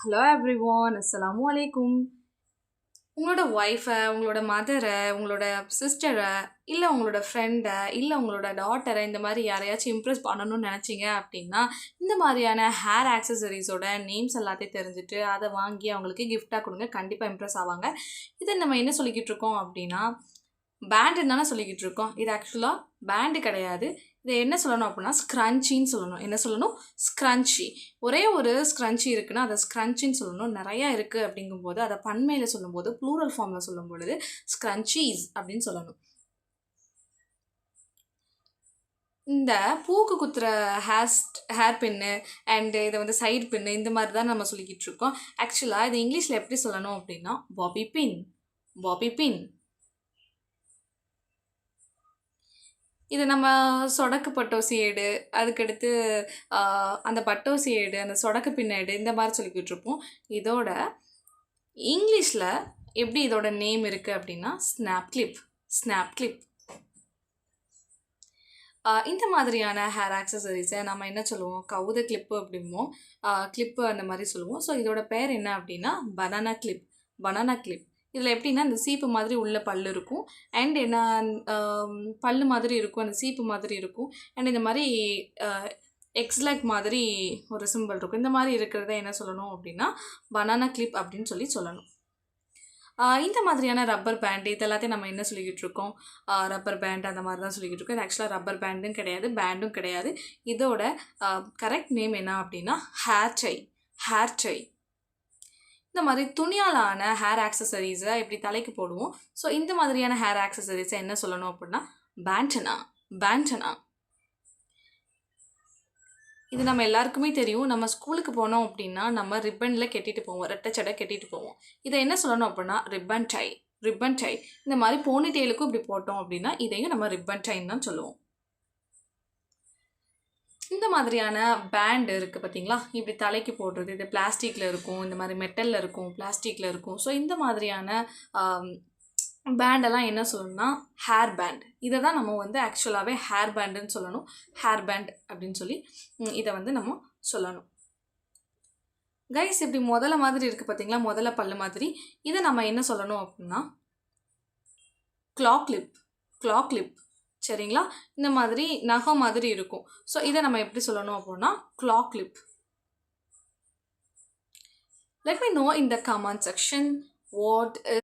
Hello everyone, அஸ்ஸலாமு அலைக்கும். உங்களோட ஒய்ஃபை, உங்களோட மதரை, உங்களோட சிஸ்டரை, இல்லை உங்களோட ஃப்ரெண்டை, இல்லை உங்களோட டாட்டரை இந்த மாதிரி யாரையாச்சும் இம்ப்ரெஸ் பண்ணணும்னு நினச்சிங்க அப்படின்னா, இந்த மாதிரியான ஹேர் ஆக்சசரிஸோட நேம்ஸ் எல்லாத்தையும் தெரிஞ்சுட்டு அதை வாங்கி அவங்களுக்கு கிஃப்டாக கொடுங்க. கண்டிப்பாக இம்ப்ரெஸ் ஆவாங்க. இதை நம்ம என்ன சொல்லிக்கிட்டு இருக்கோம் அப்படின்னா, பேண்டுன்னு தானே சொல்லிக்கிட்டு இருக்கோம். இது ஆக்சுவலாக பேண்டு கிடையாது. இதை என்ன சொல்லணும் அப்படின்னா ஸ்க்ரன்ச்சின்னு சொல்லணும். என்ன சொல்லணும்? ஸ்க்ரன்ச்சி. ஒரே ஒரு ஸ்க்ரன்ச்சி இருக்குன்னா அதை ஸ்க்ரன்ச்சின்னு சொல்லணும். நிறையா இருக்குது அப்படிங்கும்போது அதை பன்மையில் சொல்லும்போது ப்ளூரல் ஃபார்மில் சொல்லும் பொழுது ஸ்க்ரன்ச்சீஸ் அப்படின்னு சொல்லணும். இந்த பூக்கு குத்துற ஹேர் பின்னு அண்டு இதை வந்து சைடு பின்னு இந்த மாதிரி தான் நம்ம சொல்லிக்கிட்டு இருக்கோம். ஆக்சுவலாக இது இங்கிலீஷில் எப்படி சொல்லணும் அப்படின்னா பாபி பின். பாபி பின். இது நம்ம சொடக்கு பட்டோசி ஏடு, அதுக்கடுத்து அந்த பட்டோசி ஏடு, அந்த சொடக்கு பின்னேடு இந்த மாதிரி சொல்லிக்கிட்டு இருப்போம். இதோட இங்கிலீஷில் எப்படி இதோட நேம் இருக்குது அப்படின்னா ஸ்னாப் கிளிப். Snap clip. இந்த மாதிரியான ஹேர் ஆக்சசரிஸை நம்ம என்ன சொல்லுவோம்? கவுத கிளிப்பு அப்படிம்போம், கிளிப்பு அந்த மாதிரி சொல்லுவோம். ஸோ இதோட பேர் என்ன அப்படின்னா பனானா கிளிப். Banana clip. இதில் எப்படின்னா இந்த சீப்பு மாதிரி உள்ள பல் இருக்கும் அண்ட் என்ன பல் மாதிரி இருக்கும், அந்த சீப்பு மாதிரி இருக்கும் அண்ட் இந்த மாதிரி எக்ஸ்லக் மாதிரி ஒரு சிம்பிள் இருக்கும். இந்த மாதிரி இருக்கிறத என்ன சொல்லணும் அப்படின்னா பனானா கிளிப் அப்படின்னு சொல்லணும். இந்த மாதிரியான ரப்பர் பேண்டு இது எல்லாத்தையும் நம்ம என்ன சொல்லிக்கிட்டு இருக்கோம்? ரப்பர் பேண்ட் அந்த மாதிரி தான் சொல்லிக்கிட்டு இருக்கோம். இது ஆக்சுவலாக ரப்பர் பேண்டும் கிடையாது, பேண்டும் கிடையாது. இதோட கரெக்ட் நேம் என்ன அப்படின்னா ஹேர் டை. Hair dye. இந்த மாதிரி துணியாலான ஹேர் ஆக்சசரிஸை எப்படி தலைக்கு போடுவோம். ஸோ இந்த மாதிரியான ஹேர் ஆக்சசரிஸை என்ன சொல்லணும் அப்படின்னா பேண்டனா. பேண்டனா. இது நம்ம எல்லாருக்குமே தெரியும். நம்ம ஸ்கூலுக்கு போனோம் அப்படின்னா நம்ம ரிப்பனில் கட்டிட்டு போவோம், ரெட்டச்சடை கட்டிட்டு போவோம். இதை என்ன சொல்லணும் அப்படின்னா ரிப்பன் டை. Ribbon tie. இந்த மாதிரி போனி டெயிலுக்கும் இப்படி போட்டோம் அப்படின்னா இதையும் நம்ம ரிப்பன் டைன்னு தான் சொல்லுவோம். இந்த மாதிரியான பேண்ட் இருக்குது பார்த்தீங்களா? இப்படி தலைக்கு போடுறது. இது பிளாஸ்டிக்கில் இருக்கும், இந்த மாதிரி மெட்டலில் இருக்கும், பிளாஸ்டிக்கில் இருக்கும். ஸோ இந்த மாதிரியான பேண்டெல்லாம் என்ன சொல்லணும்னா ஹேர் பேண்ட். இதை தான் நம்ம வந்து ஆக்சுவலாகவே ஹேர் பேண்டுன்னு சொல்லணும். ஹேர் பேண்ட் அப்படின்னு சொல்லி இதை வந்து நம்ம சொல்லணும். கைஸ், இப்படி முதல்ல மாதிரி இருக்குது பார்த்தீங்களா? முதல்ல பல்லு மாதிரி. இதை நம்ம என்ன சொல்லணும் அப்படின்னா க்ளா கிளிப். க்ளா கிளிப். சரிங்களா? இந்த மாதிரி நகம் மாதிரி இருக்கும். ஸோ இதை நம்ம எப்படி சொல்லணும் அப்படின்னா க்ளா clip. Let me know in the comment section what is